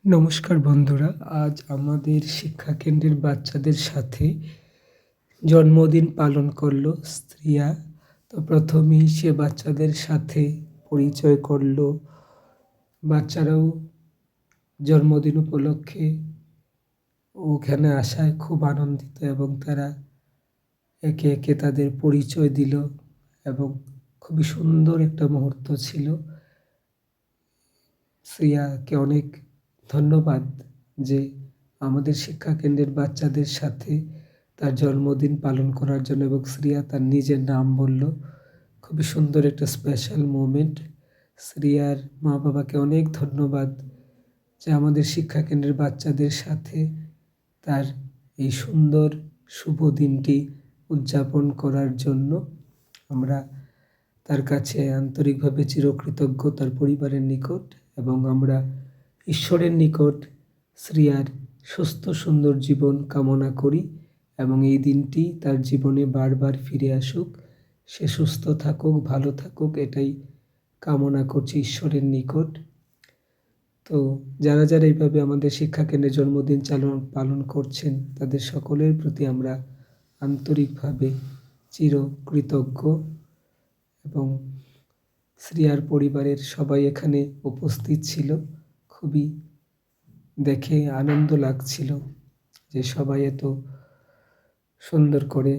নমস্কার বন্ধুরা, আজ আমাদের শিক্ষাকেন্দ্রের বাচ্চাদের সাথে জন্মদিন পালন করলো স্ত্রিয়া। তো প্রথমেই সে বাচ্চাদের সাথে পরিচয় করলো। বাচ্চারাও জন্মদিন উপলক্ষে ওখানে আসায় খুব আনন্দিত এবং তারা একে একে তাদের পরিচয় দিল এবং খুবই সুন্দর একটা মুহূর্ত ছিল। শ্রিয়াকে অনেক ধন্যবাদ যে আমাদের শিক্ষাকেন্দ্রের বাচ্চাদের সাথে তার জন্মদিন পালন করার জন্য, এবং শ্রিয়া তার নিজের নাম বলল। খুবই সুন্দর একটা স্পেশাল মোমেন্ট। শ্রিয়ার মা বাবাকে অনেক ধন্যবাদ যে আমাদের শিক্ষাকেন্দ্রের বাচ্চাদের সাথে তার এই সুন্দর শুভ দিনটি উদযাপন করার জন্য। আমরা তার কাছে আন্তরিকভাবে চিরকৃতজ্ঞ, তার পরিবারের নিকট, এবং আমরা ঈশ্বরের নিকট শ্রিয়ার সুস্থ সুন্দর জীবন কামনা করি এবং এই দিনটি তার জীবনে বারবার ফিরে আসুক। সে সুস্থ থাকুক, ভালো থাকুক, এটাই কামনা করছি ঈশ্বরের নিকট। তো যারা যারা এইভাবে আমাদের শিক্ষাকেন্দ্রে জন্মদিন পালন করছেন তাদের সকলের প্রতি আমরা আন্তরিকভাবে চিরকৃতজ্ঞ। এবং শ্রিয়ার পরিবারের সবাই এখানে উপস্থিত ছিল। খুবই দেখে আনন্দ লাগছিল যে সবাই এত সুন্দর করে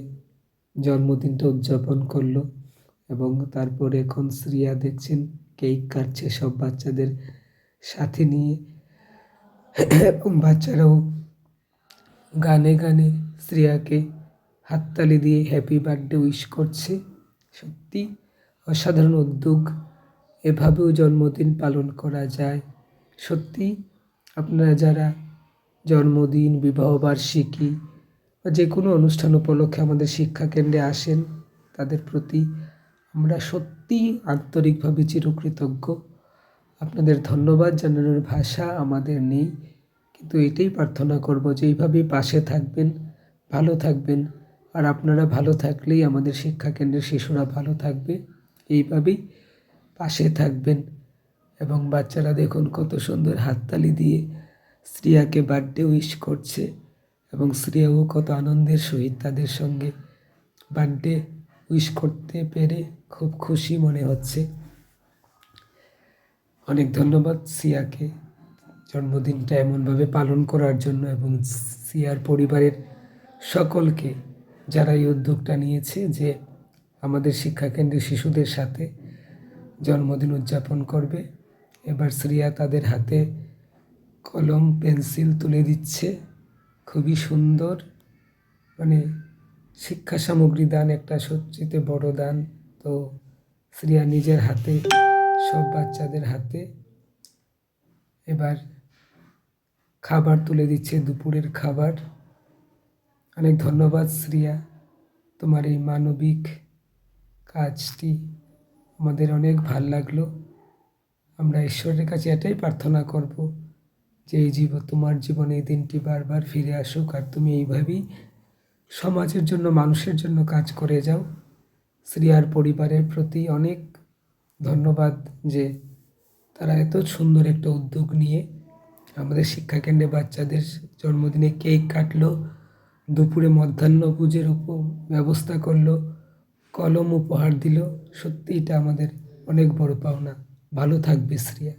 জন্মদিনটা উদযাপন করলো। এবং তারপরে এখন শ্রিয়া দেখছেন কেক কাটছে সব বাচ্চাদের সাথে নিয়ে, এবং বাচ্চারাও গানে গানে শ্রিয়াকে হাততালি দিয়ে হ্যাপি বার্থডে উইশ করছে। সত্যি অসাধারণ উদ্যোগ, এভাবেও জন্মদিন পালন করা যায়। সত্যি আপনারা যারা জন্মদিন, বিবাহবার্ষিকী বা যে কোনো অনুষ্ঠান উপলক্ষে আমাদের শিক্ষাকেন্দ্রে আসেন, তাদের প্রতি আমরা সত্যিই আন্তরিকভাবে চিরকৃতজ্ঞ। আপনাদের ধন্যবাদ জানানোর ভাষা আমাদের নেই, কিন্তু এটাই প্রার্থনা করব যে এইভাবেই পাশে থাকবেন, ভালো থাকবেন। আর আপনারা ভালো থাকলেই আমাদের শিক্ষাকেন্দ্রের শিশুরা ভালো থাকবে। এইভাবেই পাশে থাকবেন। এবং বাচ্চারা দেখুন কত সুন্দর হাততালি দিয়ে শ্রিয়াকে বার্থডে উইশ করছে, এবং শ্রিয়াও কত আনন্দের সহিত তাদের সঙ্গে বার্থডে উইশ করতে পেরে খুব খুশি মনে হচ্ছে। অনেক ধন্যবাদ শ্রিয়াকে জন্মদিনটা এমনভাবে পালন করার জন্য, এবং শ্রিয়ার পরিবারের সকলকে যারা এই উদ্যোগটা নিয়েছে যে আমাদের শিক্ষাকেন্দ্রের শিশুদের সাথে জন্মদিন উদযাপন করবে। এবার শ্রিয়া তাদের হাতে কলম পেন্সিল তুলে দিচ্ছে। খুবই সুন্দর, মানে শিক্ষা সামগ্রী দান একটা সবচেয়ে বড় দান। তো শ্রিয়া নিজের হাতে সব বাচ্চাদের হাতে এবার খাবার তুলে দিচ্ছে, দুপুরের খাবার। অনেক ধন্যবাদ শ্রিয়া, তোমার এই মানবিক কাজটি আমাদের অনেক ভাল লাগলো। আমরা ঈশ্বরের কাছে এটাই প্রার্থনা করব যে এই তোমার জীবনে এই দিনটি বারবার ফিরে আসুক, আর তুমি এইভাবেই সমাজের জন্য, মানুষের জন্য কাজ করে যাও। শ্রিয়ার পরিবারের প্রতি অনেক ধন্যবাদ যে তারা এত সুন্দর একটা উদ্যোগ নিয়ে আমাদের শিক্ষাকেন্দ্রে বাচ্চাদের জন্মদিনে কেক কাটলো, দুপুরে মধ্যাহ্নভোজের ব্যবস্থা করলো, কলম উপহার দিল। সত্যি এটা আমাদের অনেক বড় পাওনা। ভালো থাকবে শ্রিয়া।